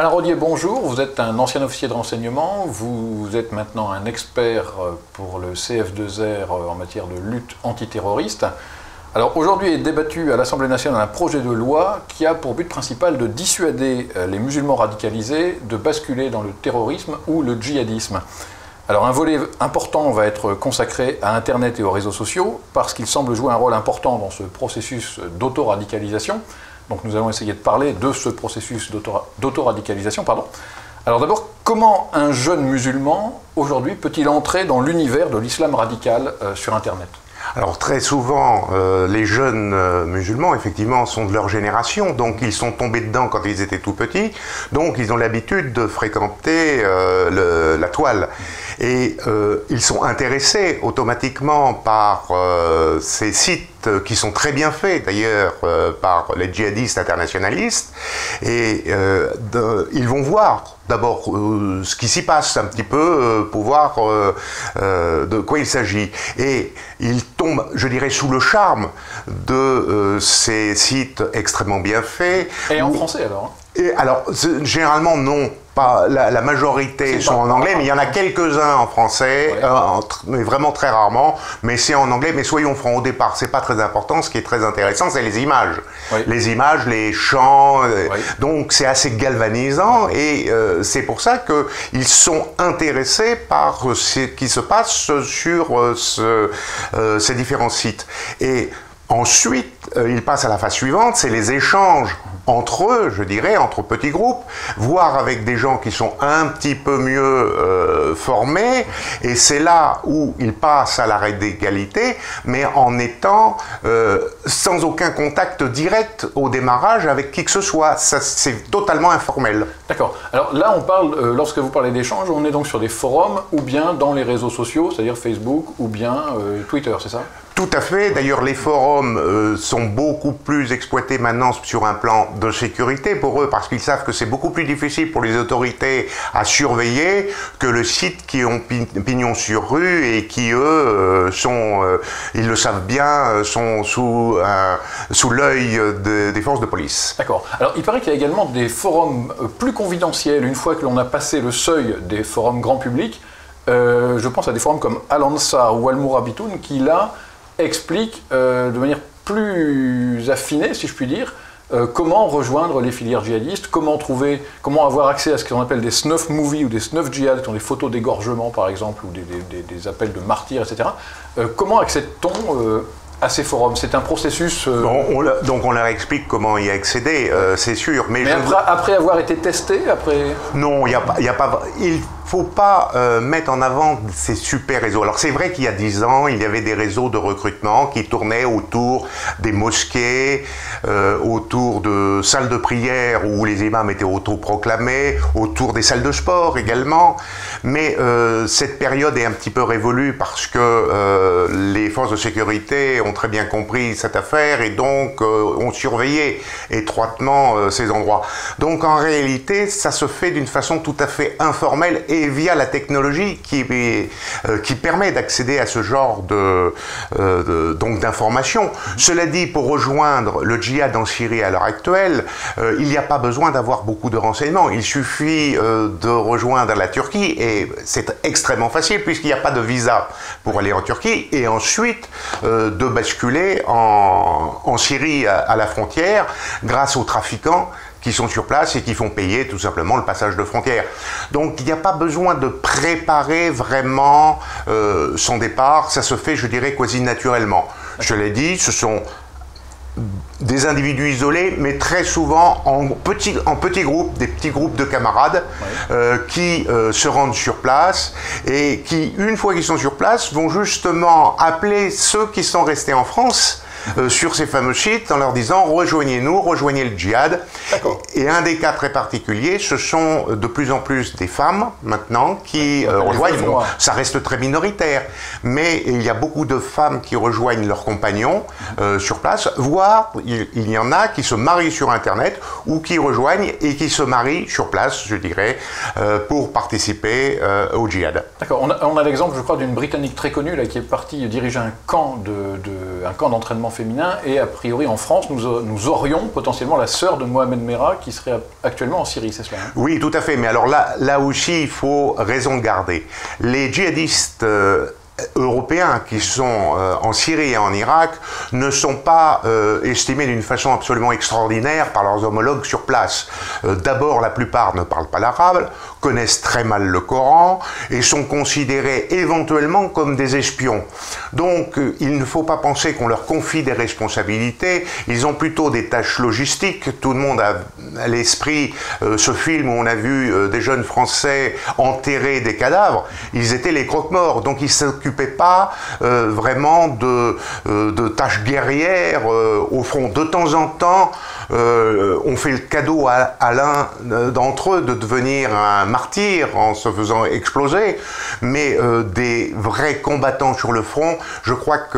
Alain Rodier, bonjour. Vous êtes un ancien officier de renseignement. Vous êtes maintenant un expert pour le CF2R en matière de lutte antiterroriste. Alors aujourd'hui est débattu à l'Assemblée nationale un projet de loi qui a pour but principal de dissuader les musulmans radicalisés de basculer dans le terrorisme ou le djihadisme. Alors un volet important va être consacré à Internet et aux réseaux sociaux parce qu'il semble jouer un rôle important dans ce processus d'autoradicalisation. Donc nous allons essayer de parler de ce processus d'autoradicalisation. Alors d'abord, comment un jeune musulman aujourd'hui peut-il entrer dans l'univers de l'islam radical sur Internet ? Alors très souvent, les jeunes musulmans, effectivement, sont de leur génération, donc ils sont tombés dedans quand ils étaient tout petits, donc ils ont l'habitude de fréquenter la toile. Et ils sont intéressés automatiquement par ces sites qui sont très bien faits d'ailleurs par les djihadistes internationalistes, et ils vont voir d'abord ce qui s'y passe un petit peu pour voir de quoi il s'agit. Et ils tombent, je dirais, sous le charme de ces sites extrêmement bien faits. Et en français alors ? Et alors, généralement non, pas, la majorité sont en anglais, mais il y en a quelques-uns en français, mais vraiment très rarement, mais c'est en anglais. Mais soyons francs, au départ, c'est pas très important. Ce qui est très intéressant, c'est les images. Les images, les chants, donc c'est assez galvanisant, et c'est pour ça qu'ils sont intéressés par ce qui se passe sur ces différents sites. Et ensuite, ils passent à la phase suivante, c'est les échanges entre eux, je dirais, entre petits groupes, voire avec des gens qui sont un petit peu mieux formés, et c'est là où ils passent à la radicalité, mais en étant sans aucun contact direct au démarrage avec qui que ce soit. C'est totalement informel. D'accord. Alors là, on parle, lorsque vous parlez d'échanges, on est donc sur des forums ou bien dans les réseaux sociaux, c'est-à-dire Facebook ou bien Twitter, c'est ça ? Tout à fait. D'ailleurs, les forums sont beaucoup plus exploités maintenant sur un plan de sécurité pour eux, parce qu'ils savent que c'est beaucoup plus difficile pour les autorités à surveiller que le site qui ont pignon sur rue et qui, eux, ils le savent bien, sont sous l'œil des forces de police. D'accord. Alors, il paraît qu'il y a également des forums plus confidentiels, une fois que l'on a passé le seuil des forums grand public. Je pense à des forums comme Al-Ansar ou Al-Mourabitoun qui, là, explique de manière plus affinée, si je puis dire, comment rejoindre les filières djihadistes, comment avoir accès à ce qu'on appelle des snuff movies ou des snuff djihad, qui sont des photos d'égorgement par exemple, ou des appels de martyrs, etc. Comment accède-t-on à ces forums? C'est un processus... Donc on leur explique comment y accéder, c'est sûr. Mais après avoir été testé, après... Non, il faut pas mettre en avant ces super réseaux. Alors c'est vrai qu'il y a 10 ans, il y avait des réseaux de recrutement qui tournaient autour des mosquées, autour de salles de prière où les imams étaient autoproclamés, autour des salles de sport également. Mais cette période est un petit peu révolue parce que les forces de sécurité ont très bien compris cette affaire et donc ont surveillé étroitement ces endroits. Donc en réalité, ça se fait d'une façon tout à fait informelle et via la technologie qui permet d'accéder à ce genre d'informations. Cela dit, pour rejoindre le djihad en Syrie à l'heure actuelle, il n'y a pas besoin d'avoir beaucoup de renseignements. Il suffit de rejoindre la Turquie et c'est extrêmement facile puisqu'il n'y a pas de visa pour aller en Turquie et ensuite de basculer en Syrie à la frontière grâce aux trafiquants qui sont sur place et qui font payer tout simplement le passage de frontière. Donc il n'y a pas besoin de préparer vraiment son départ, ça se fait, je dirais, quasi naturellement. Je l'ai dit, ce sont des individus isolés, mais très souvent en petits groupes, des petits groupes de camarades qui se rendent sur place et qui, une fois qu'ils sont sur place, vont justement appeler ceux qui sont restés en France sur ces fameux sites en leur disant rejoignez-nous, rejoignez le djihad. Et un des cas très particuliers, ce sont de plus en plus des femmes maintenant qui rejoignent. Bon, ça reste très minoritaire, mais il y a beaucoup de femmes qui rejoignent leurs compagnons sur place, voire il y en a qui se marient sur Internet ou qui rejoignent et qui se marient sur place, je dirais, pour participer au djihad. D'accord, on a l'exemple, je crois, d'une Britannique très connue là, qui est partie diriger un camp de un camp d'entraînement féminin et a priori en France, nous aurions potentiellement la sœur de Mohamed Merah qui serait actuellement en Syrie, c'est cela hein? Oui, tout à fait, mais alors là aussi, il faut raison garder. Les djihadistes européens qui sont en Syrie et en Irak ne sont pas estimés d'une façon absolument extraordinaire par leurs homologues sur place. D'abord, la plupart ne parlent pas l'arabe, connaissent très mal le Coran et sont considérés éventuellement comme des espions. Donc, il ne faut pas penser qu'on leur confie des responsabilités, ils ont plutôt des tâches logistiques. Tout le monde a à l'esprit ce film où on a vu des jeunes Français enterrer des cadavres. Ils étaient les croque-morts, donc ils s'occupaient pas vraiment de tâches guerrières au front. De temps en temps, on fait le cadeau à l'un d'entre eux de devenir un martyr en se faisant exploser, mais des vrais combattants sur le front, je crois que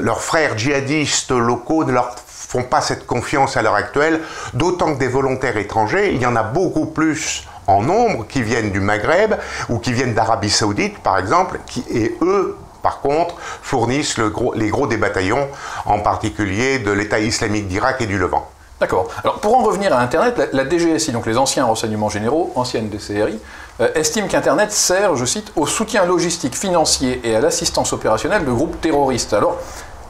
leurs frères djihadistes locaux ne leur font pas cette confiance à l'heure actuelle, d'autant que des volontaires étrangers, il y en a beaucoup plus en nombre qui viennent du Maghreb ou qui viennent d'Arabie Saoudite par exemple, et eux par contre fournissent les gros des bataillons, en particulier de l'État islamique d'Irak et du Levant. D'accord. Alors pour en revenir à Internet, la DGSI, donc les anciens renseignements généraux, ancienne DCRI, estime qu'Internet sert, je cite, au soutien logistique, financier et à l'assistance opérationnelle de groupes terroristes. Alors,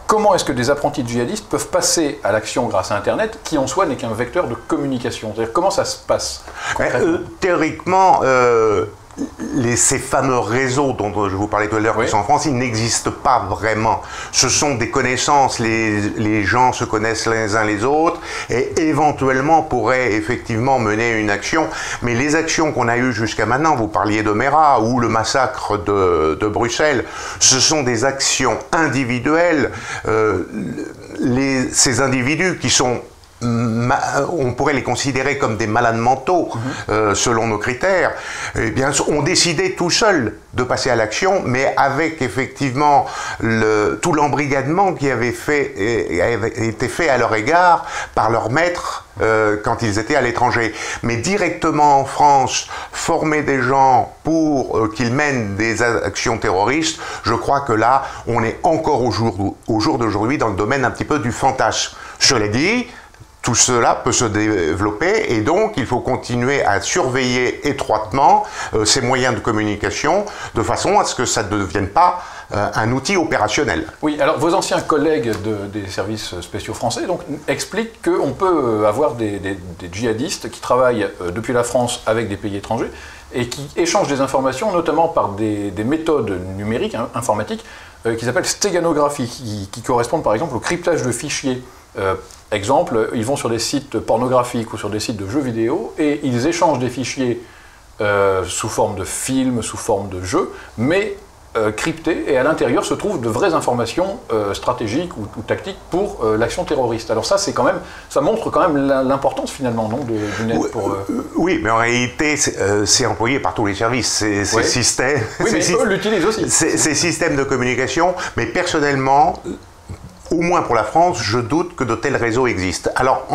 comment est-ce que des apprentis djihadistes peuvent passer à l'action grâce à Internet, qui en soi n'est qu'un vecteur de communication? C'est-à-dire, comment ça se passe théoriquement, ces fameux réseaux dont je vous parlais tout à l'heure, qui sont en France, ils n'existent pas vraiment. Ce sont des connaissances, les gens se connaissent les uns les autres et éventuellement pourraient effectivement mener une action. Mais les actions qu'on a eues jusqu'à maintenant, vous parliez de Merah ou le massacre de Bruxelles, ce sont des actions individuelles. Ces individus qui sont on pourrait les considérer comme des malades mentaux, selon nos critères, eh bien, ont décidé tout seuls de passer à l'action, mais avec effectivement tout l'embrigadement qui avait été fait à leur égard par leurs maîtres quand ils étaient à l'étranger. Mais directement en France, former des gens pour qu'ils mènent des actions terroristes, je crois que là, on est encore au jour d'aujourd'hui dans le domaine un petit peu du fantasme. Cela dit, tout cela peut se développer et donc il faut continuer à surveiller étroitement ces moyens de communication de façon à ce que ça ne devienne pas un outil opérationnel. Oui, alors vos anciens collègues des services spéciaux français donc, expliquent qu'on peut avoir des djihadistes qui travaillent depuis la France avec des pays étrangers et qui échangent des informations notamment par des méthodes numériques, informatiques, qui s'appellent stéganographie, qui correspondent par exemple au cryptage de fichiers. Exemple, ils vont sur des sites pornographiques ou sur des sites de jeux vidéo et ils échangent des fichiers sous forme de films, sous forme de jeux, mais cryptés, et à l'intérieur se trouvent de vraies informations stratégiques ou tactiques pour l'action terroriste. Alors ça, ça montre quand même l'importance finalement, non, du net pour... Oui, mais en réalité, c'est employé par tous les services, ces systèmes... Oui, mais eux l'utilisent aussi. Ces systèmes de communication, mais personnellement... Au moins pour la France, je doute que de tels réseaux existent. Alors,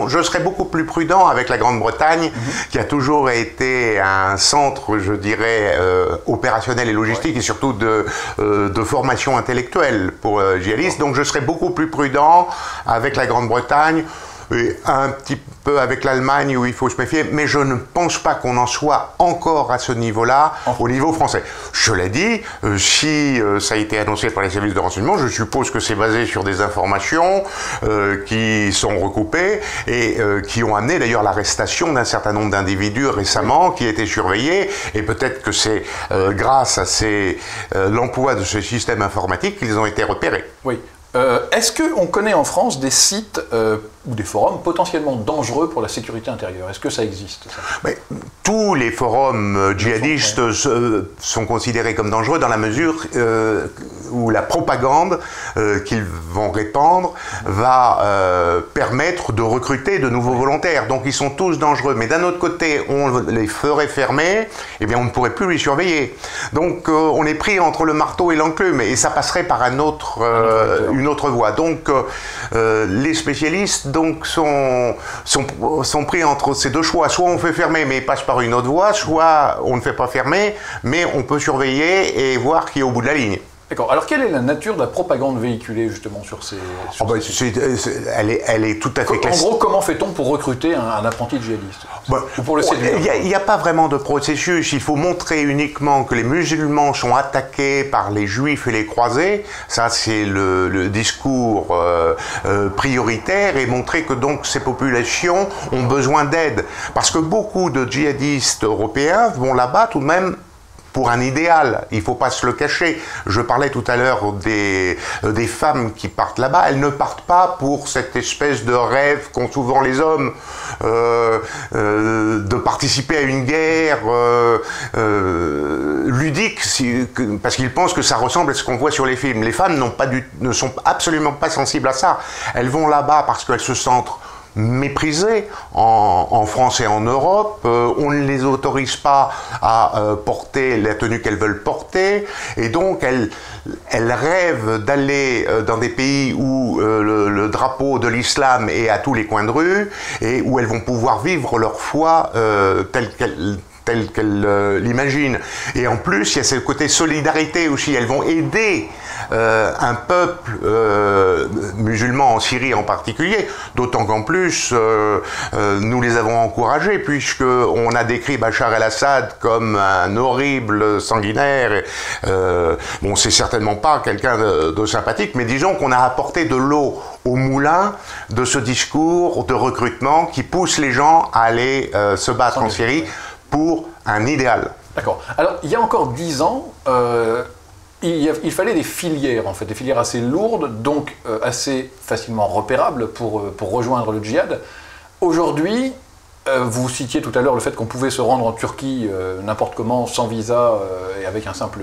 je serais beaucoup plus prudent avec la Grande-Bretagne, qui a toujours été un centre, je dirais, opérationnel et logistique, et surtout de formation intellectuelle pour djihadistes. Donc, je serais beaucoup plus prudent avec la Grande-Bretagne, et un petit peu avec l'Allemagne où il faut se méfier, mais je ne pense pas qu'on en soit encore à ce niveau-là, au niveau français. Cela dit, si ça a été annoncé par les services de renseignement, je suppose que c'est basé sur des informations qui sont recoupées et qui ont amené d'ailleurs l'arrestation d'un certain nombre d'individus récemment qui étaient surveillés, et peut-être que c'est grâce à l'emploi de ce système informatique qu'ils ont été repérés. Oui. Est-ce qu'on connaît en France des sites ou des forums potentiellement dangereux pour la sécurité intérieure? Est-ce que ça existe, ça? Mais, tous les forums djihadistes sont considérés comme dangereux dans la mesure où la propagande qu'ils vont répandre va permettre de recruter de nouveaux volontaires. Donc ils sont tous dangereux. Mais d'un autre côté, on les ferait fermer, eh bien on ne pourrait plus les surveiller. Donc on est pris entre le marteau et l'enclume, et ça passerait par une autre voie. Donc les spécialistes sont pris entre ces deux choix. Soit on fait fermer mais ils passent par une autre voie, soit on ne fait pas fermer mais on peut surveiller et voir qui est au bout de la ligne. D'accord. Alors, quelle est la nature de la propagande véhiculée, justement, sur ces... Elle est tout à fait classique. En gros, comment fait-on pour recruter un apprenti djihadiste? Ou pour le séduire? Il n'y a pas vraiment de processus. Il faut montrer uniquement que les musulmans sont attaqués par les juifs et les croisés. Ça, c'est le discours prioritaire, et montrer que donc ces populations ont besoin d'aide. Parce que beaucoup de djihadistes européens vont là-bas tout de même pour un idéal, il ne faut pas se le cacher. Je parlais tout à l'heure des femmes qui partent là-bas, elles ne partent pas pour cette espèce de rêve qu'ont souvent les hommes, de participer à une guerre ludique, parce qu'ils pensent que ça ressemble à ce qu'on voit sur les films. Les femmes ne sont absolument pas sensibles à ça. Elles vont là-bas parce qu'elles se sentent méprisées en France et en Europe. On ne les autorise pas à porter la tenue qu'elles veulent porter, et donc elles rêvent d'aller dans des pays où le drapeau de l'islam est à tous les coins de rue, et où elles vont pouvoir vivre leur foi telle qu'elles l'imaginent. Et en plus, il y a ce côté solidarité aussi. Elles vont aider un peuple musulman en Syrie en particulier, d'autant qu'en plus nous les avons encouragés, puisqu'on a décrit Bachar el-Assad comme un horrible sanguinaire. Bon, c'est certainement pas quelqu'un de sympathique, mais disons qu'on a apporté de l'eau au moulin de ce discours de recrutement qui pousse les gens à aller se battre en Syrie pour un idéal. D'accord. Alors, il y a encore 10 ans, il fallait des filières, en fait, des filières assez lourdes, donc assez facilement repérables pour rejoindre le djihad. Aujourd'hui, vous citiez tout à l'heure le fait qu'on pouvait se rendre en Turquie n'importe comment, sans visa et avec une simple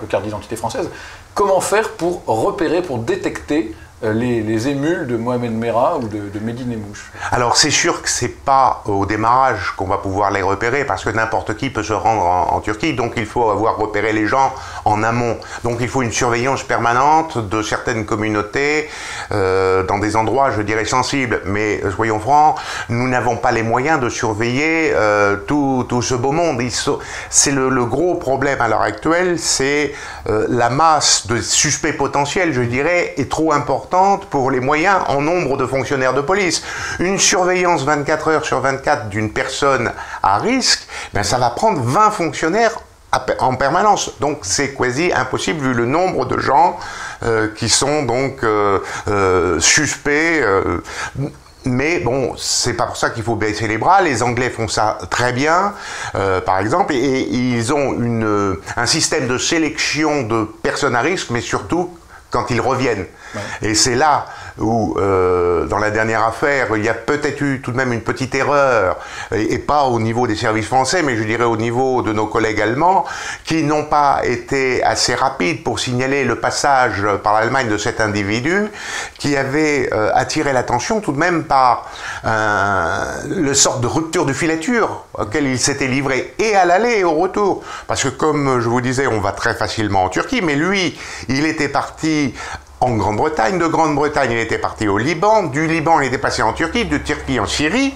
carte d'identité française. Comment faire pour repérer, pour détecter les émules de Mohamed Merah ou de Mehdi Nemmouche? Alors c'est sûr que c'est pas au démarrage qu'on va pouvoir les repérer, parce que n'importe qui peut se rendre en Turquie, donc il faut avoir repéré les gens en amont. Donc il faut une surveillance permanente de certaines communautés dans des endroits, je dirais, sensibles. Mais soyons francs, nous n'avons pas les moyens de surveiller tout ce beau monde. C'est le gros problème à l'heure actuelle, c'est la masse de suspects potentiels, je dirais, est trop importante pour les moyens en nombre de fonctionnaires de police. Une surveillance 24 heures sur 24 d'une personne à risque, ben ça va prendre 20 fonctionnaires en permanence. Donc c'est quasi impossible vu le nombre de gens qui sont donc suspects. Mais bon, c'est pas pour ça qu'il faut baisser les bras. Les Anglais font ça très bien, par exemple, et ils ont un système de sélection de personnes à risque, mais surtout quand ils reviennent. Ouais. Et c'est là où, dans la dernière affaire, il y a peut-être eu tout de même une petite erreur, et pas au niveau des services français, mais je dirais au niveau de nos collègues allemands, qui n'ont pas été assez rapides pour signaler le passage par l'Allemagne de cet individu, qui avait attiré l'attention tout de même par le sorte de rupture de filature auquel il s'était livré, et à l'aller et au retour. Parce que comme je vous disais, on va très facilement en Turquie, mais lui, il était parti en Grande-Bretagne, de Grande-Bretagne il était parti au Liban, du Liban il était passé en Turquie, de Turquie en Syrie.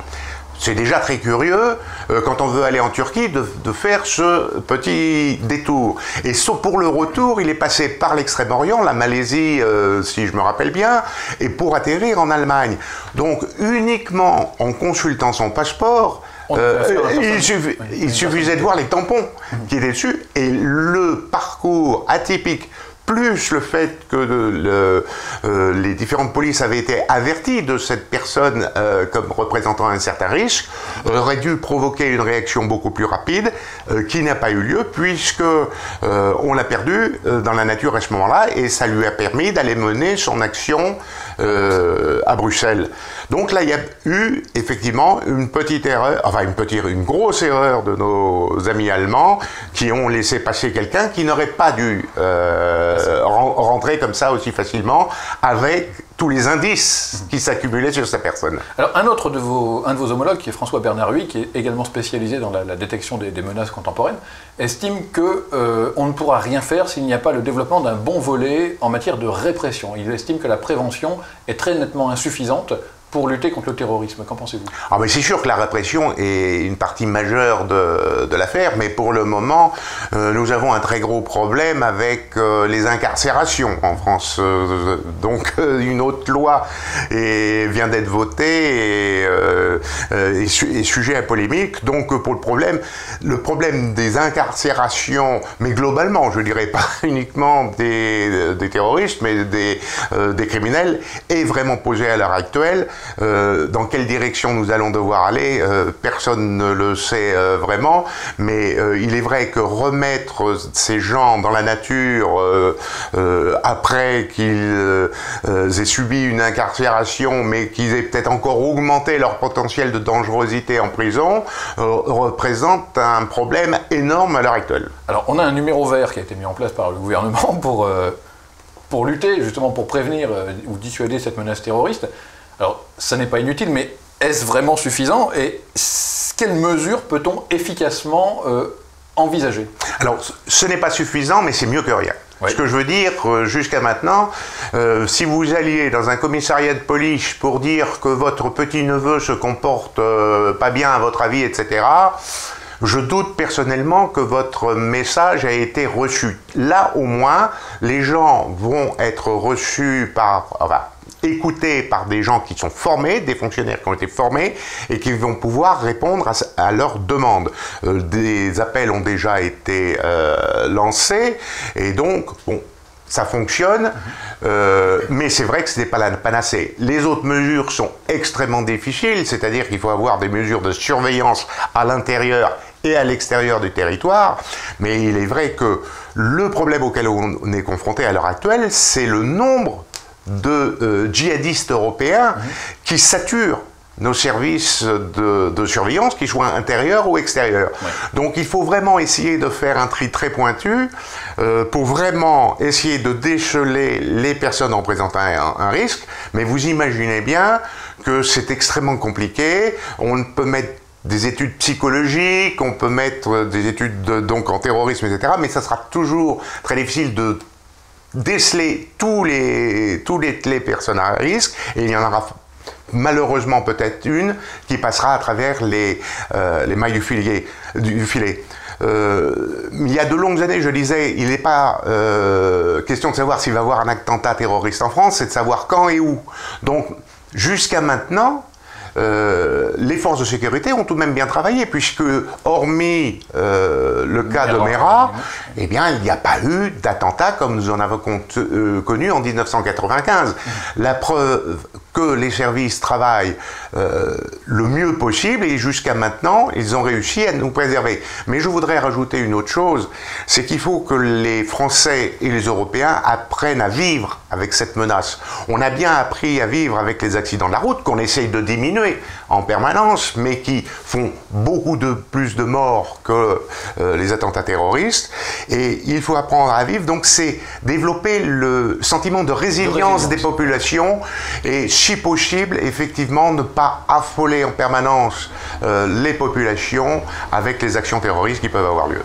C'est déjà très curieux, quand on veut aller en Turquie, de faire ce petit détour. Et pour le retour, il est passé par l'Extrême-Orient, la Malaisie, si je me rappelle bien, et pour atterrir en Allemagne. Donc uniquement en consultant son passeport, il suffisait de voir les tampons qui étaient dessus, et le parcours atypique, plus le fait que les différentes polices avaient été averties de cette personne comme représentant un certain risque, aurait dû provoquer une réaction beaucoup plus rapide, qui n'a pas eu lieu, puisque on l'a perdu dans la nature à ce moment-là, et ça lui a permis d'aller mener son action à Bruxelles. Donc là, il y a eu effectivement une petite erreur, enfin une grosse erreur de nos amis allemands, qui ont laissé passer quelqu'un qui n'aurait pas dû rentrer comme ça aussi facilement, avec tous les indices qui s'accumulaient sur sa personne. Alors un de vos homologues, qui est François Bernard-Huy, qui est également spécialisé dans la détection des menaces contemporaines, estime qu'on ne pourra rien faire s'il n'y a pas le développement d'un bon volet en matière de répression. Il estime que la prévention est très nettement insuffisante pour lutter contre le terrorisme. Qu'en pensez-vous? Ah, mais c'est sûr que la répression est une partie majeure de l'affaire, mais pour le moment, nous avons un très gros problème avec les incarcérations en France. Donc une autre loi vient d'être votée et est sujet à polémique. Donc pour le problème des incarcérations, mais globalement, je dirais pas uniquement des terroristes, mais des criminels, est vraiment posé à l'heure actuelle. Dans quelle direction nous allons devoir aller, personne ne le sait vraiment, mais il est vrai que remettre ces gens dans la nature après qu'ils aient subi une incarcération, mais qu'ils aient peut-être encore augmenté leur potentiel de dangerosité en prison, représente un problème énorme à l'heure actuelle. Alors, on a un numéro vert qui a été mis en place par le gouvernement pour lutter, justement pour prévenir ou dissuader cette menace terroriste. Alors, ça n'est pas inutile, mais est-ce vraiment suffisant? Et quelles mesures peut-on efficacement envisager? Alors, ce n'est pas suffisant, mais c'est mieux que rien. Oui. Ce que je veux dire, jusqu'à maintenant, si vous alliez dans un commissariat de police pour dire que votre petit-neveu se comporte pas bien à votre avis, etc., je doute personnellement que votre message a été reçu. Là, au moins, les gens vont être reçus écoutés par des gens qui sont formés, des fonctionnaires qui ont été formés et qui vont pouvoir répondre à leurs demandes. Des appels ont déjà été lancés et donc, bon, ça fonctionne, mais c'est vrai que ce n'est pas la panacée. Les autres mesures sont extrêmement difficiles, c'est-à-dire qu'il faut avoir des mesures de surveillance à l'intérieur et à l'extérieur du territoire, mais il est vrai que le problème auquel on est confronté à l'heure actuelle, c'est le nombre de djihadistes européens qui saturent nos services de surveillance, qu'ils soient intérieurs ou extérieurs. Ouais. Donc il faut vraiment essayer de faire un tri très pointu pour vraiment essayer de déceler les personnes en présentant un risque, mais vous imaginez bien que c'est extrêmement compliqué. On ne peut mettre des études psychologiques, on peut mettre des études donc en terrorisme, etc., mais ça sera toujours très difficile de déceler tous les personnes à risque, et il y en aura malheureusement peut-être une qui passera à travers les mailles du filet. Il y a de longues années, je disais, il n'est pas question de savoir s'il va y avoir un attentat terroriste en France, c'est de savoir quand et où. Donc, jusqu'à maintenant, les forces de sécurité ont tout de même bien travaillé, puisque, hormis le cas de Mera, eh bien, il n'y a pas eu d'attentat comme nous en avons connu en 1995. La preuve que les services travaillent le mieux possible, et jusqu'à maintenant, ils ont réussi à nous préserver. Mais je voudrais rajouter une autre chose, c'est qu'il faut que les Français et les Européens apprennent à vivre avec cette menace. On a bien appris à vivre avec les accidents de la route, qu'on essaye de diminuer en permanence, mais qui font beaucoup plus de morts que les attentats terroristes. Et il faut apprendre à vivre, donc c'est développer le sentiment de résilience des populations, et si possible, effectivement, ne pas affoler en permanence les populations avec les actions terroristes qui peuvent avoir lieu.